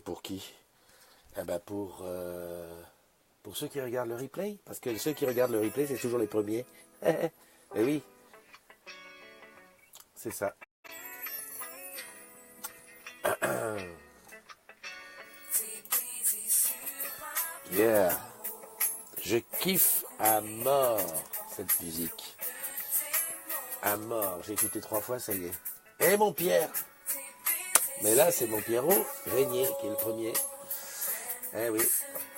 pour qui? Eh ben pour ceux qui regardent le replay. Parce que ceux qui regardent le replay, c'est toujours les premiers. Eh oui, c'est ça. Yeah. Je kiffe à mort cette musique. À mort. J'ai écouté 3 fois, ça y est. Et mon Pierre. Mais là, c'est mon Pierrot Régnier qui est le premier. Eh oui.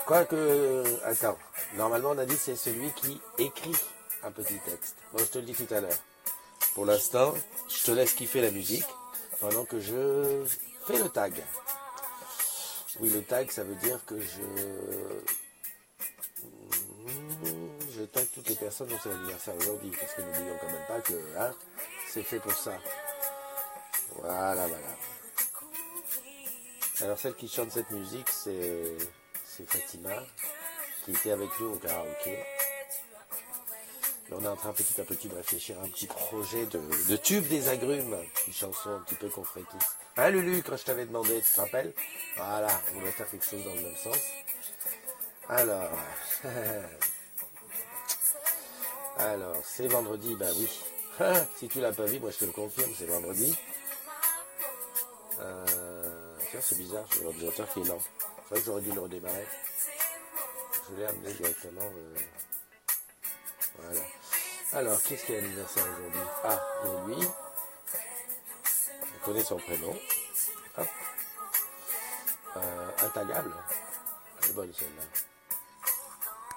Quoique, attends. Normalement, on a dit que c'est celui qui écrit un petit texte. Bon, je te le dis tout à l'heure. Pour l'instant, je te laisse kiffer la musique pendant que je fais le tag. Oui, le tag, ça veut dire que je tag toutes les personnes dont c'est l'anniversaire aujourd'hui. Parce que n'oublions quand même pas que c'est fait pour ça. Voilà. Alors, celle qui chante cette musique, c'est Fatima, qui était avec nous au karaoké. Et on est en train petit à petit de réfléchir à un petit projet de tube des agrumes, une chanson un petit peu qu'on ferait tous. Hein Lulu, quand je t'avais demandé, tu te rappelles? Voilà, on voulait faire quelque chose dans le même sens. Alors, c'est vendredi, bah oui. Si tu l'as pas vu, moi je te le confirme, c'est vendredi. Tiens, c'est bizarre, j'ai l'ordinateur qui est lent. C'est vrai que j'aurais dû le redémarrer. Je l'ai amené directement. Voilà. Alors, qu'est-ce qui est l'anniversaire aujourd'hui? Ah, et lui. On connaît son prénom. Hop. Intagable. Elle est bonne celle-là.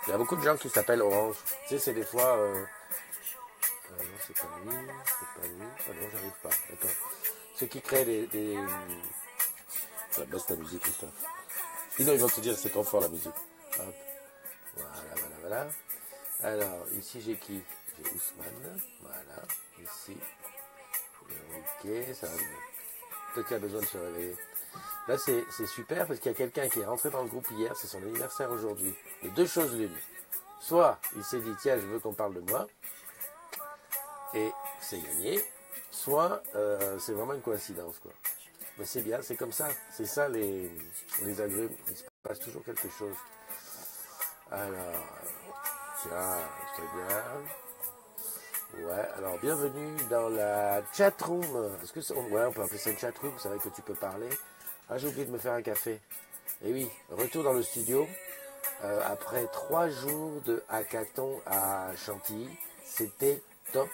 Il y a beaucoup de gens qui s'appellent Orange. Tu sais, c'est des fois... non, c'est pas lui. Ah non, j'arrive pas. Attends. Ceux qui créent des... baisse ta musique, Christophe. Sinon, ils vont te dire que c'est trop fort la musique. Hop. Voilà. Alors, ici, j'ai qui? J'ai Ousmane. Voilà. Ici. Ok, ça va mieux. Peut-être qu'il a besoin de se réveiller. Là, c'est super parce qu'il y a quelqu'un qui est rentré dans le groupe hier, c'est son anniversaire aujourd'hui. Et 2 choses l'une. Soit il s'est dit, tiens, je veux qu'on parle de moi, et c'est gagné. Soit c'est vraiment une coïncidence, quoi. Mais c'est bien, c'est comme ça. C'est ça les agrumes. Il se passe toujours quelque chose. Alors, tiens, très bien. Ouais, alors bienvenue dans la chatroom. Est-ce que on peut appeler ça une chatroom, c'est vrai que tu peux parler. Ah, j'ai oublié de me faire un café. Et oui, retour dans le studio. Après 3 jours de hackathon à Chantilly, c'était top.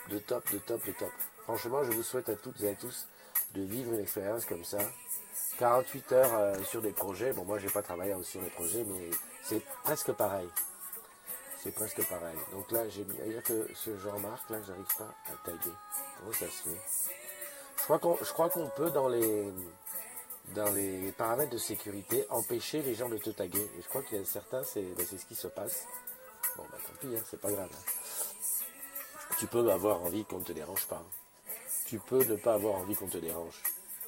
Franchement, je vous souhaite à toutes et à tous de vivre une expérience comme ça. 48 heures sur des projets. Bon, moi, j'ai pas travaillé sur les projets, mais c'est presque pareil. Donc là, il y a que ce Jean-Marc, là, que j'arrive pas à taguer. Comment ça se fait? Je crois qu'on peut, dans les paramètres de sécurité, empêcher les gens de te taguer. Et je crois qu'il y a certains, c'est ce qui se passe. Bon, bah tant pis, c'est pas grave. Tu peux avoir envie qu'on ne te dérange pas. Tu peux ne pas avoir envie qu'on te dérange.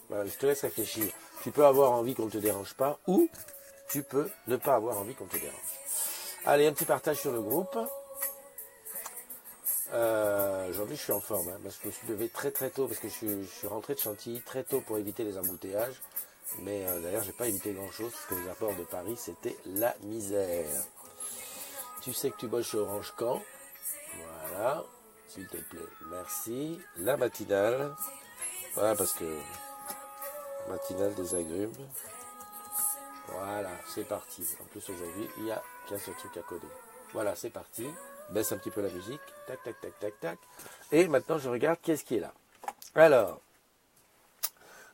Voilà, je te laisse réfléchir. Tu peux avoir envie qu'on ne te dérange pas, ou tu peux ne pas avoir envie qu'on te dérange. Allez, un petit partage sur le groupe. Aujourd'hui, je suis en forme. Parce que je me suis levé très tôt, parce que je suis rentré de Chantilly très tôt pour éviter les embouteillages. Mais d'ailleurs, j'ai pas évité grand-chose, parce que les apports de Paris, c'était la misère. Tu sais que tu bosses chez Orange quand? Voilà, s'il te plaît, merci. La matinale. Voilà, parce que... matinale des agrumes. Voilà, c'est parti. En plus, aujourd'hui, il n'y a qu'un seul truc à coder. Voilà, c'est parti. Baisse un petit peu la musique. Tac. Et maintenant, je regarde qu'est-ce qui est là. Alors,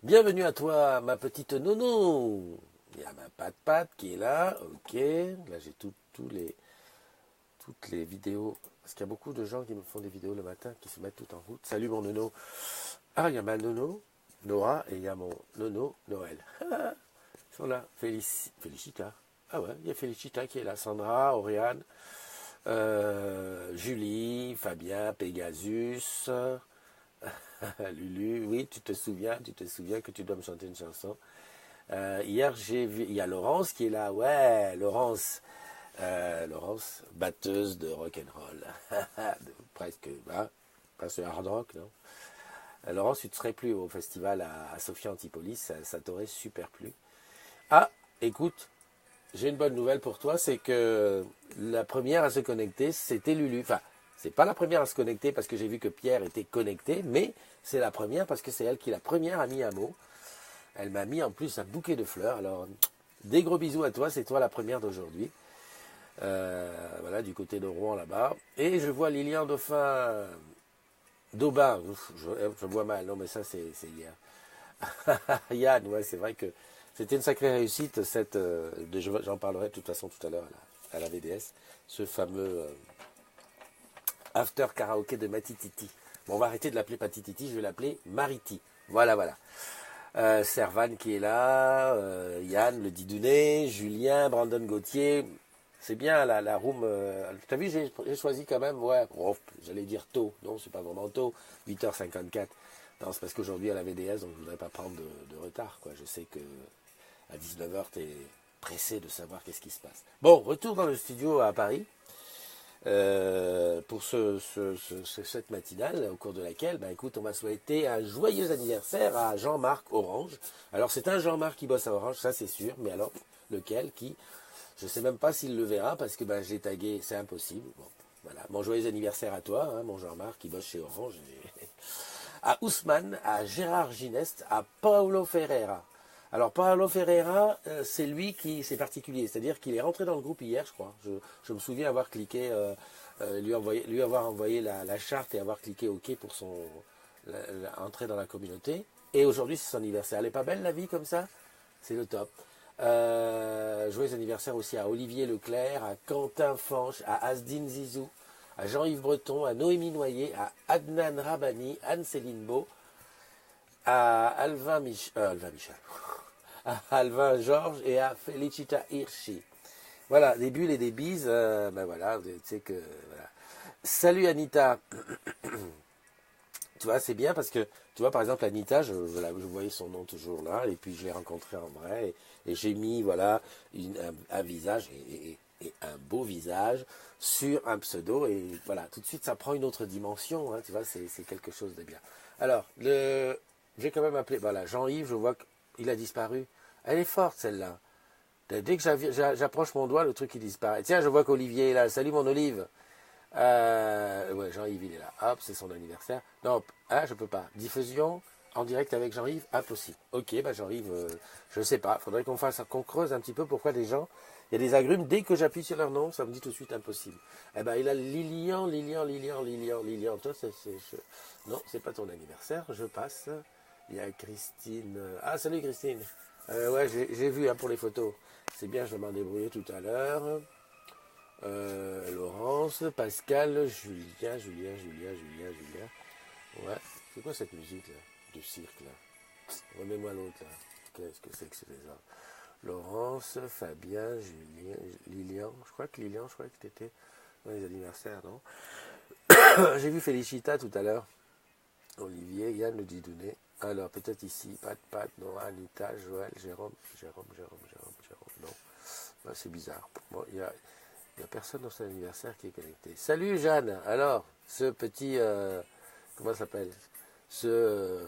bienvenue à toi, ma petite Nono. Il y a ma Pat qui est là. Ok. Là, j'ai toutes les vidéos. Parce qu'il y a beaucoup de gens qui me font des vidéos le matin, qui se mettent tout en route. Salut mon Nono. Ah, il y a ma Nono, Nora, et il y a mon Nono, Noël. Ils sont là. Félicita. Ah ouais, il y a Félicita qui est là. Sandra, Oriane, Julie, Fabien, Pegasus, Lulu. Oui, tu te souviens que tu dois me chanter une chanson. Hier, j'ai vu, il y a Laurence qui est là. Ouais, Laurence, batteuse de rock'n'roll. Presque, pas ce hard rock, non? Laurence, tu ne serais plus au festival à Sophia Antipolis, ça t'aurait super plu. Ah, écoute, j'ai une bonne nouvelle pour toi, c'est que la première à se connecter, c'était Lulu. Enfin, c'est pas la première à se connecter parce que j'ai vu que Pierre était connecté, mais c'est la première parce que c'est elle qui la première a mis un mot. Elle m'a mis en plus un bouquet de fleurs. Alors, des gros bisous à toi, c'est toi la première d'aujourd'hui. Voilà, du côté de Rouen là-bas. Et je vois Lilian Dauphin d'Aubin. Je vois mal, non mais ça c'est hier. Yann, ouais, c'est vrai que c'était une sacrée réussite. J'en parlerai de toute façon tout à l'heure à la VDS. Ce fameux after karaoké de Matititi. Bon, on va arrêter de l'appeler Patititi, je vais l'appeler Mariti. Voilà, voilà. Servan qui est là, Yann, le Didounet, Julien, Brandon Gauthier. C'est bien la room. T'as vu, j'ai choisi quand même, ouais, oh, j'allais dire tôt. Non, c'est pas vraiment tôt. 8h54. Non, c'est parce qu'aujourd'hui à la VDS, donc je voudrais pas prendre de retard, quoi. Je sais que à 19h, tu es pressé de savoir qu'est-ce qui se passe. Bon, retour dans le studio à Paris. Pour cette matinale au cours de laquelle, bah, écoute, on va souhaiter un joyeux anniversaire à Jean-Marc Orange. Alors c'est un Jean-Marc qui bosse à Orange, ça c'est sûr, mais alors lequel, qui, je sais même pas s'il le verra parce que bah, je l'ai tagué, c'est impossible. Bon, voilà, mon joyeux anniversaire à toi, hein, mon Jean-Marc qui bosse chez Orange, à Ousmane, à Gérard Gineste, à Paulo Ferreira. Alors Paulo Ferreira, c'est lui qui, c'est particulier, c'est-à-dire qu'il est rentré dans le groupe hier, je crois. Je me souviens avoir cliqué, lui avoir envoyé la charte et avoir cliqué OK pour son entrer dans la communauté. Et aujourd'hui c'est son anniversaire. Elle est pas belle la vie comme ça? C'est le top. Joyeux anniversaire aussi à Olivier Leclerc, à Quentin Fanche, à Asdine Zizou, à Jean-Yves Breton, à Noémie Noyer, à Adnan Rabani, Anne-Céline Beau, à Alvin Michel, à Alvin Georges et à Felicita Hirschi. Voilà, des bulles et des bises, ben voilà, tu sais que, voilà. Salut Anita. Tu vois, c'est bien parce que, tu vois, par exemple, Anita, je voyais son nom toujours là, et puis je l'ai rencontrée en vrai, et j'ai mis, voilà, un visage, et un beau visage sur un pseudo, et voilà, tout de suite, ça prend une autre dimension, hein, tu vois, c'est quelque chose de bien. Alors, j'ai quand même appelé, voilà, Jean-Yves, je vois qu'il a disparu. Elle est forte, celle-là. Dès que j'approche mon doigt, le truc, il disparaît. Tiens, je vois qu'Olivier est là. Salut, mon Olive. Ouais, Jean-Yves, il est là. Hop, c'est son anniversaire. Non, ah, je peux pas. Diffusion en direct avec Jean-Yves, impossible. Ok, bah Jean-Yves, je sais pas. Faudrait qu'on creuse un petit peu pourquoi les gens. Il y a des agrumes, dès que j'appuie sur leur nom, ça me dit tout de suite impossible. Eh ben, il a Lilian. Toi, non, c'est pas ton anniversaire, je passe. Il y a Christine. Ah, salut Christine. Ouais, j'ai vu hein, pour les photos. C'est bien, je vais m'en débrouiller tout à l'heure. Laurence, Pascal, Julien. Ouais, c'est quoi cette musique là de cirque là? Remets-moi l'autre là. Qu'est-ce que c'est que ces gens? Laurence, Fabien, Julien, Lilian. Je crois que t'étais dans les anniversaires, non? J'ai vu Félicita tout à l'heure. Olivier, Yann le Didounet. Alors peut-être ici, Pat, Nora, Anita, Joël, Jérôme, non. Ben, c'est bizarre. Bon, il y a personne dans son anniversaire qui est connecté. Salut Jeanne. Alors, ce petit, comment ça s'appelle? Ce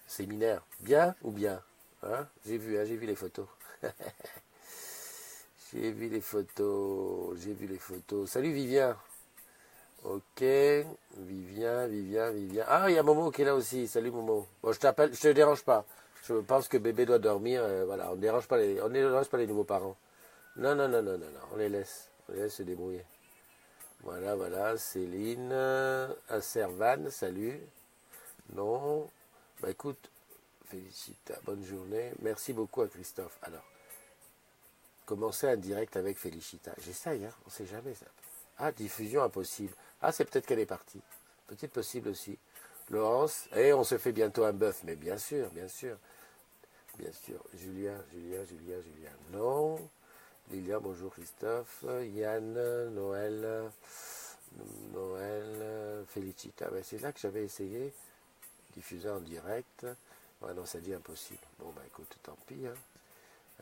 séminaire, bien ou bien? Hein, j'ai vu les photos. J'ai vu les photos. Salut Vivien. Ok, Vivien. Ah, il y a Momo qui est là aussi. Salut Momo. Bon, je t'appelle, je te dérange pas. Je pense que bébé doit dormir. Voilà, on ne dérange pas les nouveaux parents. Non, on les laisse se débrouiller. Voilà, Céline, Servan, salut. Non, bah écoute, félicite, bonne journée. Merci beaucoup à Christophe. Alors, commencer un direct avec Félicita. J'essaye, hein, on sait jamais ça. Ah, diffusion impossible. Ah, c'est peut-être qu'elle est partie. Peut-être possible aussi. Laurence, on se fait bientôt un bœuf, mais bien sûr. Julien. Non. Lilia, bonjour Christophe. Yann, Noël, Félicita. Ben, c'est là que j'avais essayé. Diffuser en direct. Ouais, non, ça dit impossible. Bon, bah écoute, tant pis. Hein.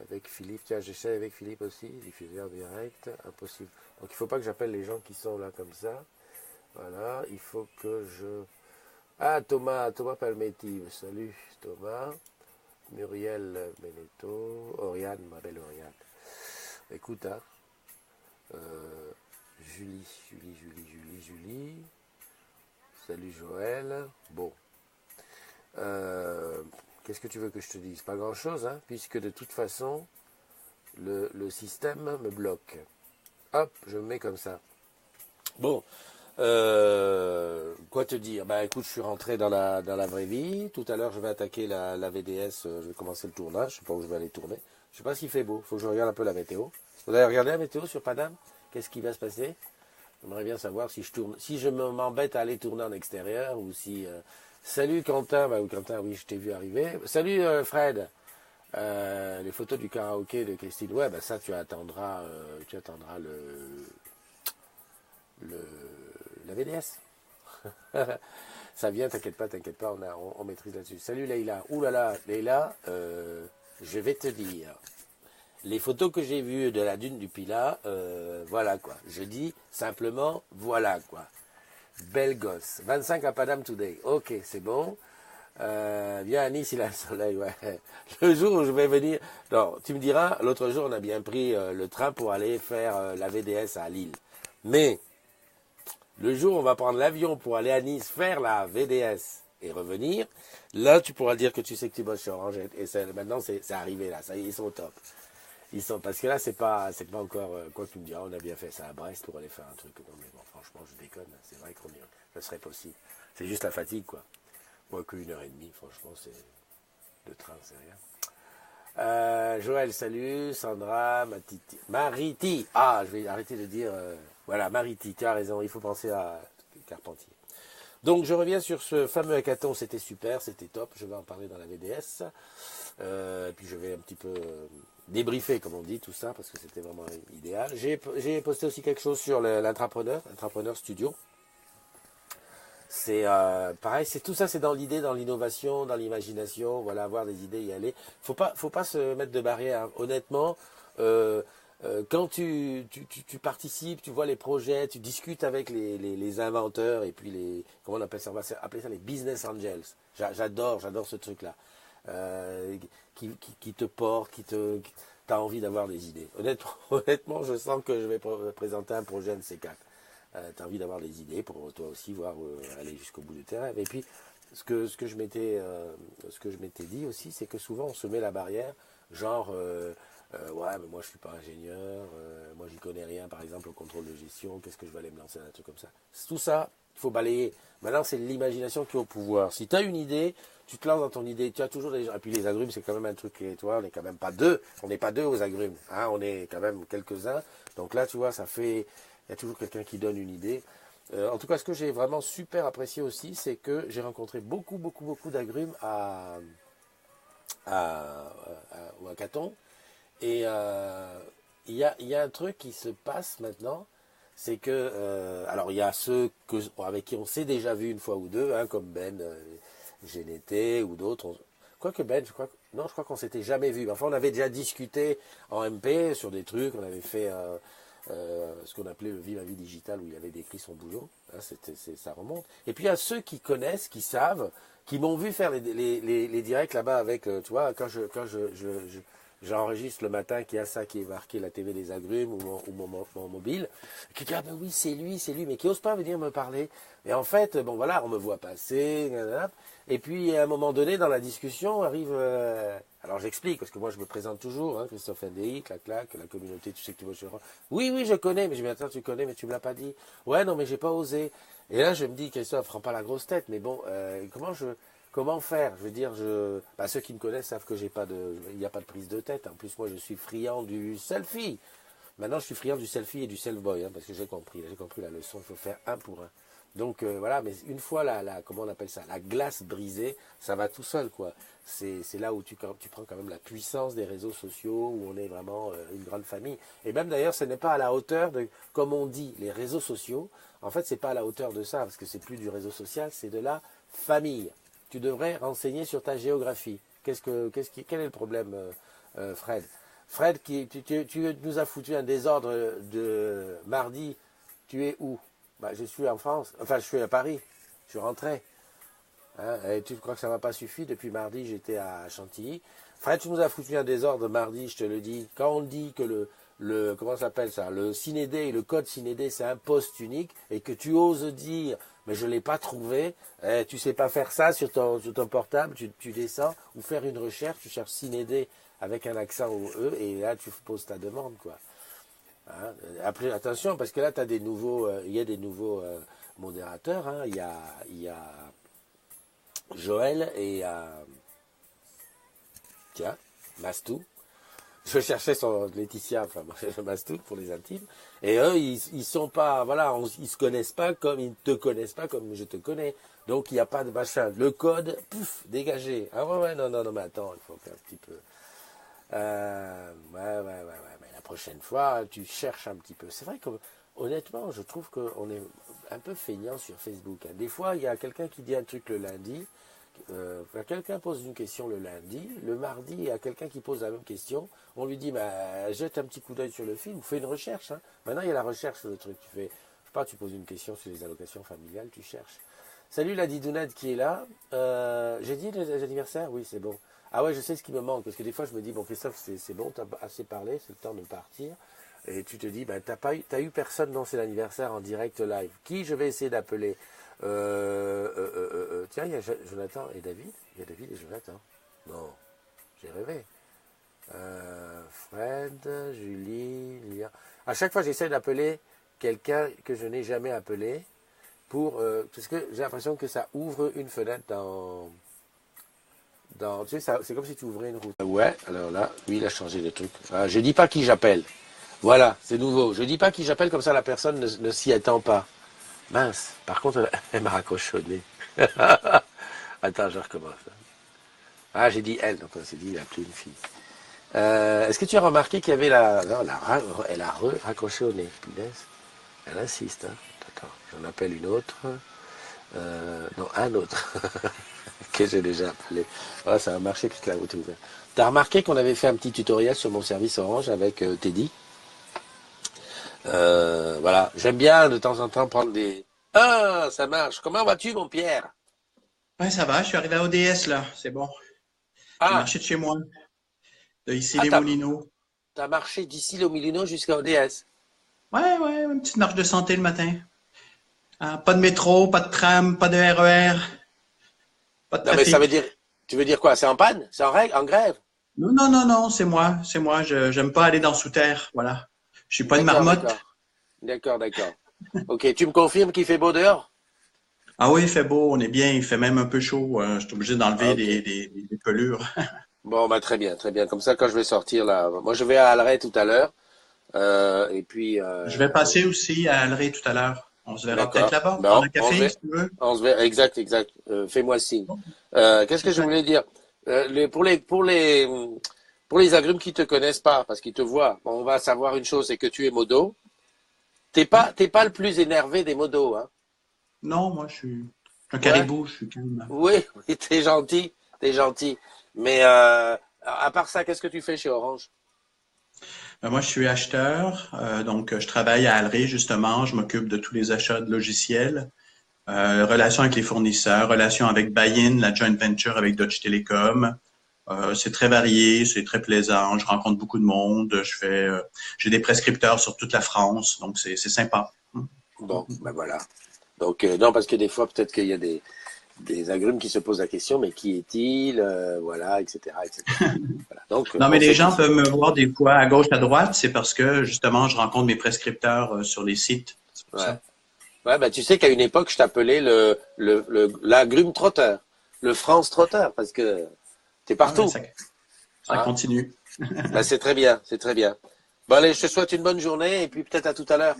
Avec Philippe, tiens, j'essaie avec Philippe aussi. Diffuser en direct, impossible. Donc il ne faut pas que j'appelle les gens qui sont là comme ça. Voilà, il faut que je... Ah, Thomas Palmetti. Salut Thomas. Muriel Beneteau, Oriane, ma belle Oriane. Écoute, hein, Julie. Salut Joël. Bon. Qu'est-ce que tu veux que je te dise? Pas grand-chose, hein, puisque de toute façon, le système me bloque. Hop, je me mets comme ça. Bon. Quoi te dire? Bah écoute, je suis rentré dans la vraie vie. Tout à l'heure, je vais attaquer la VDS. Je vais commencer le tournage. Je sais pas où je vais aller tourner. Je sais pas s'il fait beau. Faut que je regarde un peu la météo. Vous avez regardé la météo sur Paname? Qu'est-ce qui va se passer? J'aimerais bien savoir si je tourne, si je m'embête à aller tourner en extérieur ou si. Salut Quentin, bah oui Quentin, oui je t'ai vu arriver. Salut Fred. Les photos du karaoké de Christine. Ouais, bah ça tu attendras le la VDS. Ça vient, t'inquiète pas, on maîtrise là-dessus. Salut Leïla. Ouh là là, Leïla, je vais te dire. Les photos que j'ai vues de la dune du Pilat, voilà quoi. Je dis simplement, voilà quoi. Belle gosse. 25 à Padam Today. Ok, c'est bon. Viens à Nice, il a le soleil, ouais. Le jour où je vais venir... Non, tu me diras, l'autre jour, on a bien pris le train pour aller faire la VDS à Lille. Mais, le jour où on va prendre l'avion pour aller à Nice faire la VDS et revenir, là, tu pourras dire que tu sais que tu bosses chez Orange. Et maintenant, c'est arrivé là. Ça y est, ils sont au top. Parce que là, c'est pas encore, quoi que tu me diras, on a bien fait ça à Brest pour aller faire un truc. Non, mais bon, franchement, je déconne. C'est vrai qu'on ça serait possible. C'est juste la fatigue, quoi. Moi, qu'une heure et demie, franchement, c'est de train, c'est rien. Joël, salut. Sandra, Mariti. Ah, je vais arrêter de dire, voilà, Mariti, tu as raison, il faut penser à Carpentier. Donc, je reviens sur ce fameux hackathon, c'était super, c'était top. Je vais en parler dans la VDS. Puis je vais un petit peu débriefer, comme on dit, tout ça, parce que c'était vraiment idéal. J'ai posté aussi quelque chose sur l'entrepreneur studio. C'est pareil, c'est tout ça, c'est dans l'idée, dans l'innovation, dans l'imagination, voilà, avoir des idées, y aller. Faut pas se mettre de barrière, hein. Honnêtement, quand tu participes, tu vois les projets, tu discutes avec les inventeurs et puis comment on appelle ça? On va appeler ça les business angels. J'adore ce truc-là. Qui te porte, t'as envie d'avoir des idées. Honnêtement, je sens que je vais présenter un projet de ces quatre. T'as envie d'avoir des idées pour toi aussi voir aller jusqu'au bout de tes rêves. Et puis, ce que je m'étais dit aussi, c'est que souvent on se met la barrière, genre ouais, mais moi je suis pas ingénieur, moi j'y connais rien, par exemple au contrôle de gestion, qu'est-ce que je vais aller me lancer dans un truc comme ça. Tout ça, il faut balayer. Maintenant, c'est l'imagination qui est au pouvoir. Si tu as une idée, tu te lances dans ton idée, tu as toujours des gens. Et puis les agrumes, c'est quand même un truc, toi, on n'est quand même pas deux, on n'est pas deux aux agrumes, hein, on est quand même quelques-uns. Donc là, tu vois, ça fait, il y a toujours quelqu'un qui donne une idée. En tout cas, ce que j'ai vraiment super apprécié aussi, c'est que j'ai rencontré beaucoup d'agrumes au hackathon. Et il y a un truc qui se passe maintenant, c'est que, alors il y a ceux avec qui on s'est déjà vu une fois ou deux, hein, comme Ben, GNT ou d'autres. Quoique Ben, je crois qu'on s'était jamais vu. Enfin, on avait déjà discuté en MP sur des trucs, on avait fait ce qu'on appelait le Vie ma vie digital, où il avait décrit son boulot, hein, ça remonte. Et puis il y a ceux qui connaissent, qui savent, qui m'ont vu faire les directs là-bas avec, tu vois, quand j'enregistre le matin qu'il y a ça qui est marqué la TV des agrumes ou mon mobile, qui dit ah ben oui c'est lui, mais qui n'ose pas venir me parler. Et en fait, bon voilà, on me voit passer, et puis à un moment donné dans la discussion arrive, alors j'explique parce que moi je me présente toujours, hein, Christophe NDI, clac, la communauté, tu sais que tu vas chez moi. Oui, je connais, mais je me dis attends tu connais, mais tu me l'as pas dit. Ouais non mais j'ai pas osé. Et là je me dis Christophe, prends pas la grosse tête, mais bon, comment faire? Je veux dire, ceux qui me connaissent savent que il n'y a pas de prise de tête. En plus, moi, je suis friand du selfie. Maintenant, je suis friand du selfie et du self-boy, hein, parce que j'ai compris la leçon. Il faut faire un pour un. Donc voilà, mais une fois comment on appelle ça, la glace brisée, ça va tout seul, quoi. C'est là où tu prends quand même la puissance des réseaux sociaux, où on est vraiment une grande famille. Et même d'ailleurs, ce n'est pas à la hauteur de, comme on dit, les réseaux sociaux. En fait, c'est pas à la hauteur de ça, parce que c'est plus du réseau social, c'est de la famille. Tu devrais renseigner sur ta géographie. Quel est le problème, Fred? Fred, tu nous as foutu un désordre de mardi. Tu es où? Bah, je suis en France. Enfin, je suis à Paris. Je suis rentré. Hein, et tu crois que ça m'a pas suffi? Depuis mardi, j'étais à Chantilly. Fred, tu nous as foutu un désordre mardi, je te le dis. Quand on dit que comment ça s'appelle ça? Le Cinédé et le code Cinédé, c'est un poste unique, et que tu oses dire, mais je l'ai pas trouvé, tu sais pas faire ça sur ton portable, tu descends, ou faire une recherche, tu cherches Cinédé avec un accent au E, et là, tu poses ta demande, quoi. Hein, après, attention, parce que là, il y a des nouveaux modérateurs, hein. Il y a Joël et tiens, Mastou. Je cherchais son Laetitia, enfin Mastou pour les intimes. Et eux, ils sont pas, voilà, ils se connaissent pas comme ils te connaissent pas comme je te connais. Donc il n'y a pas de machin. Le code, pouf, dégagé. Ah ouais, ouais, non, non, non, mais attends, il faut faire un petit peu. Ouais. Mais la prochaine fois, tu cherches un petit peu. C'est vrai que, honnêtement, je trouve qu'on est un peu feignant sur Facebook, hein. Des fois, il y a quelqu'un qui dit un truc le lundi. Quelqu'un pose une question le lundi, le mardi, il y a quelqu'un qui pose la même question, on lui dit, bah, jette un petit coup d'œil sur le film, fais une recherche. Hein. Maintenant, il y a la recherche sur le truc. Tu fais, je sais pas, tu poses une question sur les allocations familiales, tu cherches. Salut la Didounette qui est là. J'ai dit les anniversaires? Oui, c'est bon. Ah ouais, je sais ce qui me manque, parce que des fois, je me dis, bon, Christophe, c'est bon, t'as assez parlé, c'est le temps de partir. Et tu te dis, bah, t'as eu personne dans cet anniversaire en direct live. Qui je vais essayer d'appeler? Tiens, il y a Jonathan et David. Il y a David et Jonathan. Non, j'ai rêvé. Fred, Julie, Lia. À chaque fois, j'essaie d'appeler quelqu'un que je n'ai jamais appelé parce que j'ai l'impression que ça ouvre une fenêtre tu sais, c'est comme si tu ouvrais une route. Ouais, alors là, lui, il a changé de truc. Ah, je dis pas qui j'appelle. Voilà, c'est nouveau. Je dis pas qui j'appelle, comme ça la personne ne s'y attend pas. Mince, par contre, elle m'a raccrochonné. Attends, je recommence. Ah, j'ai dit elle, donc on s'est dit, il a appelé une fille. Est-ce que tu as remarqué qu'il y avait non, elle a raccroché au nez, punaise. Elle insiste, hein. Attends, j'en appelle une autre. Non, un autre. Que j'ai déjà appelé. Voilà, ça a marché puisque la route est ouverte. T'as remarqué qu'on avait fait un petit tutoriel sur mon service Orange avec Teddy. Voilà, j'aime bien de temps en temps prendre des... Ah, ça marche. Comment vas-tu, mon Pierre? Ouais, ça va, je suis arrivé à ODS là, c'est bon. J'ai Ah, marché de chez moi, de ici ah les Moulineaux. t'as marché d'ici le Milino jusqu'à ODS. Ouais, une petite marche de santé le matin. Ah, pas de métro, pas de tram, pas de RER, pas de Non, mais ça veut trafic. dire... Tu veux dire quoi? C'est en panne? C'est en règle? En grève? Non, c'est moi, j'aime pas aller dans sous-terre, voilà. Je suis pas une D'accord, marmotte. d'accord. D'accord. Ok, tu me confirmes qu'il fait beau dehors? Ah oui, il fait beau, on est bien, il fait même un peu chaud, je suis obligé Ah, d'enlever ok. des pelures. Bon, bah très bien, très bien. Comme ça, quand je vais sortir là... Moi, je vais à Alray tout à l'heure. Et puis... Je vais passer aussi à Allery tout à l'heure. On se verra peut-être D'accord. là-bas, prendre Bon, un café si tu veux. on se verra. Exact, exact. Fais-moi signe. Qu'est-ce que je Super. voulais dire? Pour les agrumes qui te connaissent pas, parce qu'ils te voient, bon, on va savoir une chose, c'est que tu es modo. Oui. T'es pas le plus énervé des modos, hein. Non, moi je suis un Ouais. caribou, je suis calme. Oui, oui, t'es gentil. Mais à part ça, qu'est-ce que tu fais chez Orange? Moi, je suis acheteur, donc je travaille à Alry, justement. Je m'occupe de tous les achats de logiciels, relations avec les fournisseurs, relations avec Buy-in, la joint venture avec Dodge Telecom. C'est très varié, c'est très plaisant. Je rencontre beaucoup de monde. J'ai des prescripteurs sur toute la France, donc c'est sympa. Bon, ben voilà. Donc non, parce que des fois, peut-être qu'il y a des agrumes qui se posent la question, mais qui est-il? Voilà, etc. Voilà. Donc, Non, mais on les sait qui gens c'est. peuvent me voir des fois à gauche, à droite. C'est parce que justement, je rencontre mes prescripteurs sur les sites. C'est pour Ouais. ça. Ouais, bah, tu sais qu'à une époque, je t'appelais l'agrume trotteur, le France trotteur, parce que t'es Ouais, ouais, partout. ça Hein? continue. Bah, c'est très bien, c'est très bien. Bon, allez, je te souhaite une bonne journée et puis peut-être à tout à l'heure.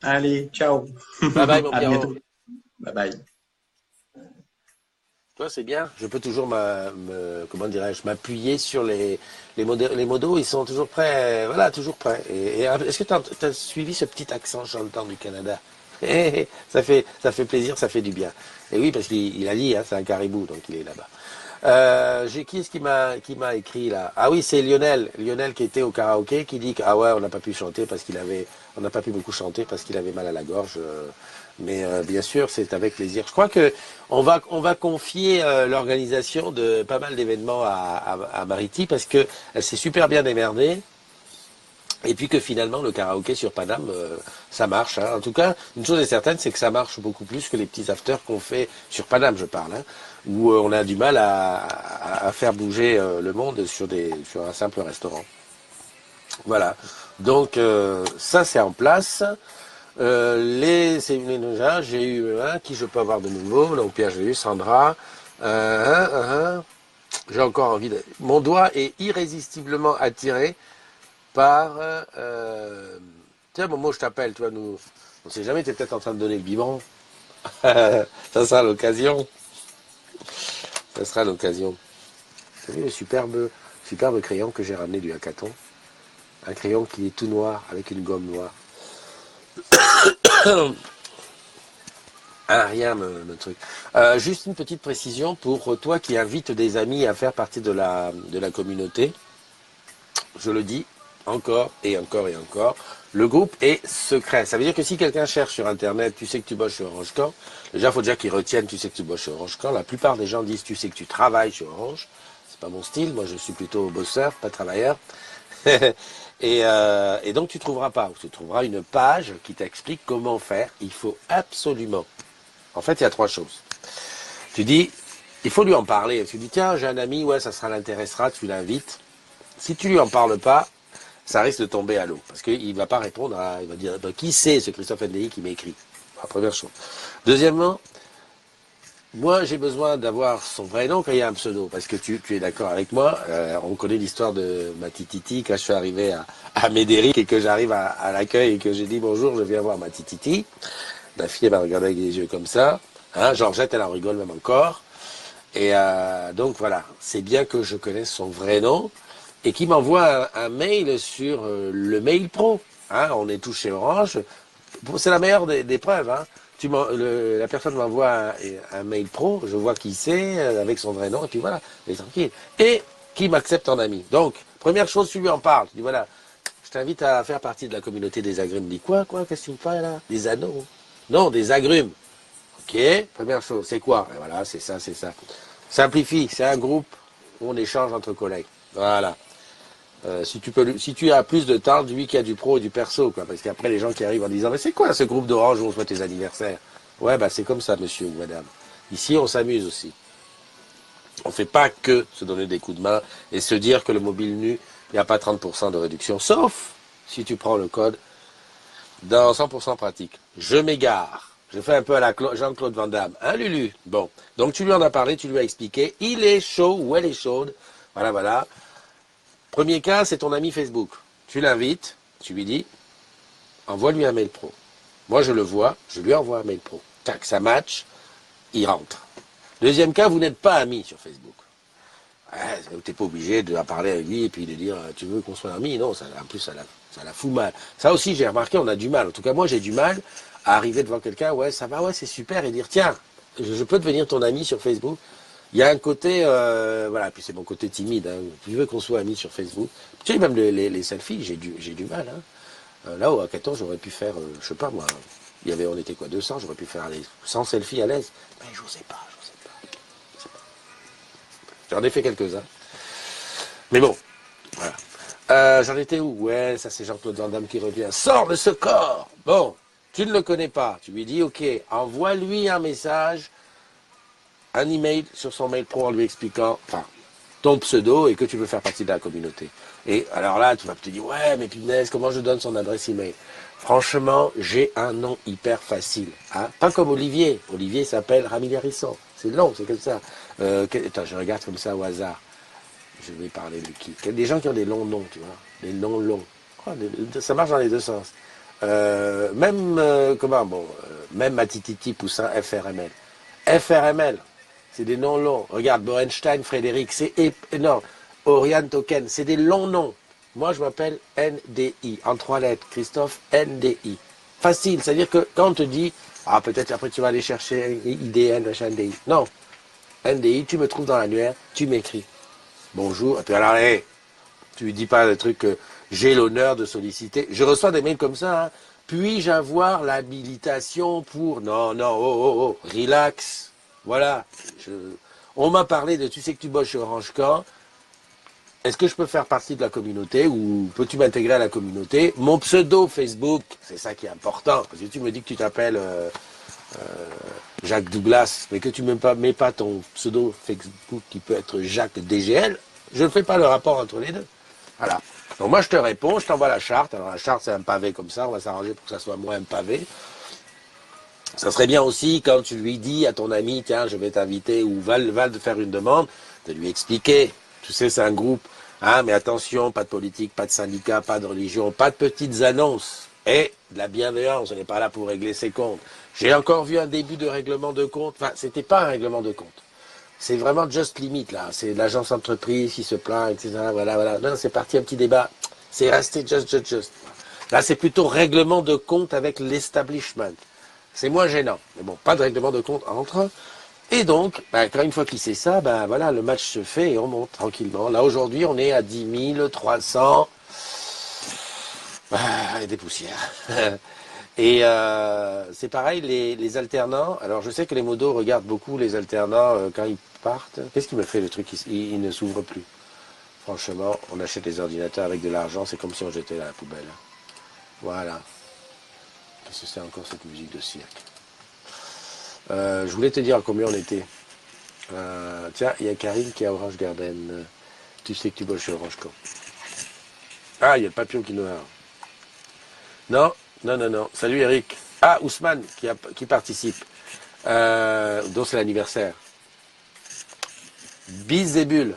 Allez, ciao. Bye bye, mon À Pierrot. bientôt. Bye bye. Toi, c'est bien. Je peux toujours comment dirais-je, m'appuyer sur les modos. Ils sont toujours prêts. Voilà, toujours prêts. Et est-ce que tu as suivi ce petit accent chantant du Canada? Ça fait plaisir, ça fait du bien. Et oui, parce qu'il a dit, hein, c'est un caribou, donc il est là-bas. J'ai qui est-ce qui m'a écrit là? Ah oui, c'est Lionel qui était au karaoké, qui dit que ah ouais, on n'a pas pu chanter parce qu'il avait, on n'a pas pu beaucoup chanter parce qu'il avait mal à la gorge. Mais bien sûr, c'est avec plaisir. Je crois que on va confier l'organisation de pas mal d'événements à Mariti parce que elle s'est super bien démerdée. Et puis que finalement, le karaoké sur Paname, ça marche. Hein. En tout cas, une chose est certaine, c'est que ça marche beaucoup plus que les petits afters qu'on fait sur Paname, je parle, hein, où on a du mal à faire bouger le monde sur un simple restaurant. Voilà. Donc ça, c'est en place. J'ai eu un qui je peux avoir de nouveau. Donc Pierre, j'ai eu Sandra. J'ai encore envie de. Mon doigt est irrésistiblement attiré par. Tiens, au moment où je t'appelle, toi, nous. On sait jamais, tu es peut-être en train de donner le biberon. Ça sera l'occasion. Ça sera l'occasion. Vous savez le superbe crayon que j'ai ramené du hackathon. Un crayon qui est tout noir avec une gomme noire. Ah, rien, me truc. Juste une petite précision pour toi qui invites des amis à faire partie de la communauté. Je le dis encore et encore et encore. Le groupe est secret. Ça veut dire que si quelqu'un cherche sur Internet, tu sais que tu bosses chez Orange Corp. Déjà, il faut déjà qu'ils retiennent, tu sais que tu bosses chez Orange Corp. La plupart des gens disent, tu sais que tu travailles chez Orange. C'est pas mon style. Moi, je suis plutôt bosseur, pas travailleur. Et donc, tu trouveras pas. Tu trouveras une page qui t'explique comment faire. Il faut absolument. En fait, il y a trois choses. Tu dis, il faut lui en parler. Tu dis, tiens, j'ai un ami, ouais, ça l'intéressera, tu l'invites. Si tu lui en parles pas, ça risque de tomber à l'eau. Parce qu'il va pas répondre il va dire, bah, qui c'est ce Christophe NDI qui m'écrit? La première chose. Deuxièmement, moi, j'ai besoin d'avoir son vrai nom quand il y a un pseudo. Parce que tu es d'accord avec moi, on connaît l'histoire de ma tititi quand je suis arrivé à Médéric et que j'arrive à l'accueil et que j'ai dit bonjour, je viens voir ma tititi. La fille, elle m'a regardé avec des yeux comme ça. Hein, Georgette, elle en rigole même encore. Et donc voilà, c'est bien que je connaisse son vrai nom et qu'il m'envoie un mail sur le mail pro. Hein, on est tous chez Orange. C'est la meilleure des preuves. Hein. La personne m'envoie un mail pro, je vois qui c'est, avec son vrai nom, et puis voilà, elle est tranquille. Et qui m'accepte en ami. Donc, première chose, tu lui en parles. Tu dis voilà, je t'invite à faire partie de la communauté des agrumes. Il dit quoi, qu'est-ce que tu me fais là? Des anneaux? Non, des agrumes. Ok, première chose, c'est quoi? Et voilà, c'est ça, c'est ça. Simplifie, c'est un groupe où on échange entre collègues. Voilà. Si tu as plus de temps, dis-lui qu'il y a du pro et du perso, quoi. Parce qu'après, les gens qui arrivent en disant, mais c'est quoi ce groupe d'Orange où on souhaite tes anniversaires? Ouais, bah c'est comme ça, monsieur ou madame. Ici, on s'amuse aussi. On fait pas que se donner des coups de main et se dire que le mobile nu, il n'y a pas 30% de réduction, sauf si tu prends le code dans 100% pratique. Je m'égare. Je fais un peu à la Jean-Claude Van Damme. Hein, Lulu? Bon. Donc, tu lui en as parlé, tu lui as expliqué. Il est chaud ou elle est chaude. Voilà, voilà. Premier cas, c'est ton ami Facebook. Tu l'invites, tu lui dis, envoie-lui un mail pro. Moi, je le vois, je lui envoie un mail pro. Tac, ça match, il rentre. Deuxième cas, vous n'êtes pas amis sur Facebook. Tu n'es pas obligé de parler avec lui et puis de dire, tu veux qu'on soit amis? Non, en plus, ça la fout mal. Ça aussi, j'ai remarqué, on a du mal. En tout cas, moi, j'ai du mal à arriver devant quelqu'un, ouais, ça va, ouais, c'est super, et dire, tiens, je peux devenir ton ami sur Facebook. Il y a un côté, voilà, puis c'est mon côté timide, hein. Tu veux qu'on soit amis sur Facebook. Tu sais, même les selfies, j'ai du mal. Hein. Là, au hackathon, j'aurais pu faire, je sais pas moi, on était quoi, 200, j'aurais pu faire 100 selfies à l'aise. Mais je n'osais pas. J'en ai fait quelques-uns. Mais bon, voilà. J'en étais où? Ouais, ça c'est Jean-Claude Van Damme qui revient. Sors de ce corps! Bon, tu ne le connais pas. Tu lui dis, ok, envoie-lui un message, un email sur son mail pro en lui expliquant, enfin, ton pseudo et que tu veux faire partie de la communauté. Et alors là, tu vas te dire, ouais, mais punaise, comment je donne son adresse email? Franchement, j'ai un nom hyper facile. Hein? Pas comme Olivier. Olivier s'appelle Ramil Hérisson. C'est long, c'est comme ça. Attends, je regarde comme ça au hasard. Je vais parler de qui? Des gens qui ont des longs noms, tu vois. Des noms longs. Ça marche dans les deux sens. Même Matititi Poussin FRML. FRML, c'est des noms longs. Regarde, Borenstein, Frédéric, non, Oriane Token, c'est des longs noms. Moi, je m'appelle NDI, en 3 lettres, Christophe NDI. Facile, c'est-à-dire que quand on te dit, peut-être après tu vas aller chercher IDN, machin, NDI. Non, NDI, tu me trouves dans l'annuaire, tu m'écris. Bonjour, et puis alors, tu lui dis pas le truc que j'ai l'honneur de solliciter. Je reçois des mails comme ça, hein. puis-je avoir l'habilitation pour... Non, non, oh, relax. Voilà. On m'a parlé de, tu sais que tu bosses chez Orange Camp. Est-ce que je peux faire partie de la communauté ou peux-tu m'intégrer à la communauté? Mon pseudo Facebook, c'est ça qui est important. Parce que tu me dis que tu t'appelles Jacques Douglas, mais que tu ne mets pas ton pseudo Facebook qui peut être Jacques DGL, je ne fais pas le rapport entre les deux. Voilà. Donc moi je te réponds, je t'envoie la charte. Alors la charte c'est un pavé comme ça, on va s'arranger pour que ça soit moins un pavé. Ça serait bien aussi quand tu lui dis à ton ami, tiens je vais t'inviter ou va de faire une demande, de lui expliquer. Tu sais, c'est un groupe, hein, mais attention, pas de politique, pas de syndicat, pas de religion, pas de petites annonces et de la bienveillance. On n'est pas là pour régler ses comptes. J'ai encore vu un début de règlement de compte. Enfin, c'était pas un règlement de compte. C'est vraiment just limit, là. C'est l'agence entreprise qui se plaint, etc. Voilà, voilà. Non, c'est parti un petit débat. C'est resté just. Là, c'est plutôt règlement de compte avec l'establishment. C'est moins gênant. Mais bon, pas de règlement de compte entre eux. Et donc, quand une fois qu'il sait ça, voilà, le match se fait et on monte tranquillement. Là, aujourd'hui, on est à 10 300 et des poussières. Et c'est pareil, les alternants. Alors, je sais que les modos regardent beaucoup les alternants quand ils partent. Qu'est-ce qui me fait le truc? Il ne s'ouvre plus. Franchement, on achète des ordinateurs avec de l'argent, c'est comme si on jetait à la poubelle. Voilà. Qu'est-ce que c'est encore cette musique de cirque? Je voulais te dire à combien on était. Tiens, il y a Karine qui est à Orange Garden. Tu sais que tu bosses chez Orange Camp. Ah, il y a le papillon qui nous a. Non. Salut Eric. Ah, Ousmane qui participe. Donc c'est l'anniversaire. Bizébule.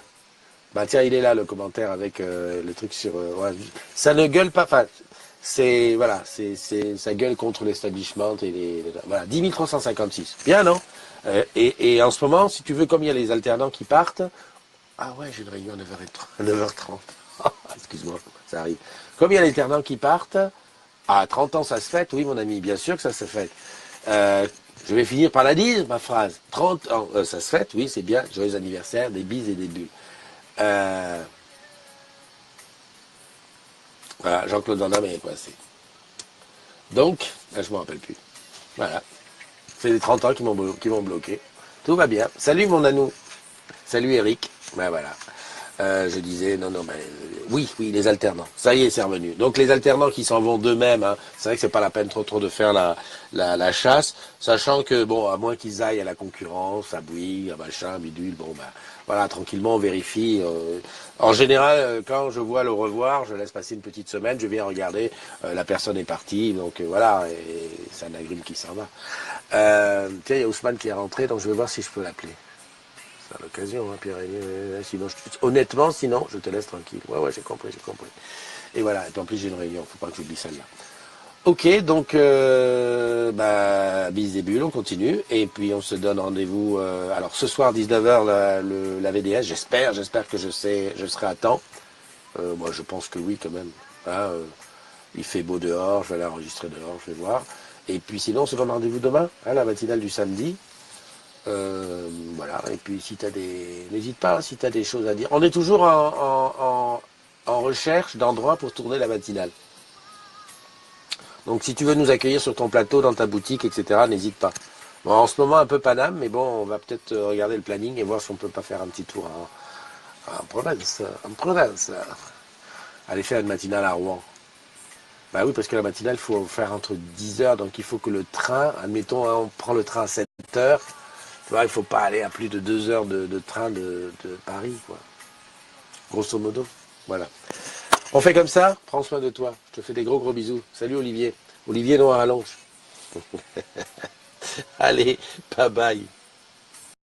Tiens, il est là le commentaire avec le truc sur. Ouais. Ça ne gueule pas. Enfin, c'est voilà, ça gueule contre l'establishment et voilà, 10 356. Bien, non? Et en ce moment, si tu veux, comme il y a les alternants qui partent. Ah ouais, j'ai une réunion à 9h30. Excuse-moi, ça arrive. Comme il y a les alternants qui partent, à 30 ans ça se fête, oui mon ami, bien sûr que ça se fête. Je vais finir par la dire, ma phrase. 30 ans, ça se fête, oui, c'est bien, joyeux anniversaire, des bises et des bulles. Voilà, Jean-Claude Van Damme est passé. Donc, là, je ne me rappelle plus. Voilà. C'est les 30 ans qui m'ont bloqué. Tout va bien. Salut mon Nanou. Salut Eric. Voilà. Je disais, oui, les alternants. Ça y est, c'est revenu. Donc les alternants qui s'en vont d'eux-mêmes, hein, c'est vrai que c'est pas la peine trop de faire la chasse, sachant que, bon, à moins qu'ils aillent à la concurrence, à Bouygues, à machin, bidule, voilà, tranquillement, on vérifie. En général, quand je vois le revoir, je laisse passer une petite semaine, je viens regarder, la personne est partie, donc voilà, et c'est un agrume qui s'en va. Tiens, il y a Ousmane qui est rentré, donc je vais voir si je peux l'appeler. C'est à l'occasion, hein, Pierre. Sinon, honnêtement, sinon, je te laisse tranquille. Ouais, j'ai compris. Et voilà, et puis en plus, j'ai une réunion, faut pas que j'oublie celle-là. Ok, donc, bis et bulles, on continue. Et puis, on se donne rendez-vous. Alors, ce soir, 19h, la VDS, j'espère que je serai à temps. Moi, je pense que oui, quand même. Hein, il fait beau dehors, je vais aller enregistrer dehors, je vais voir. Et puis, sinon, on se donne rendez-vous demain, hein, la matinale du samedi. Voilà, et puis si tu as n'hésite pas, si tu as des choses à dire. On est toujours en recherche d'endroits pour tourner la matinale. Donc si tu veux nous accueillir sur ton plateau, dans ta boutique, etc., n'hésite pas. Bon, en ce moment un peu Paname, mais bon, on va peut-être regarder le planning et voir si on peut pas faire un petit tour en province. Aller faire une matinale à Rouen. Bah oui, parce que la matinale, il faut faire entre 10h, donc il faut que le train, admettons, hein, on prend le train à 7h. Tu vois, il ne faut pas aller à plus de 2 heures de train de Paris, quoi. Grosso modo. Voilà. On fait comme ça, prends soin de toi. Je te fais des gros bisous. Salut Olivier. Olivier Noir à Allonge. Allez, bye bye.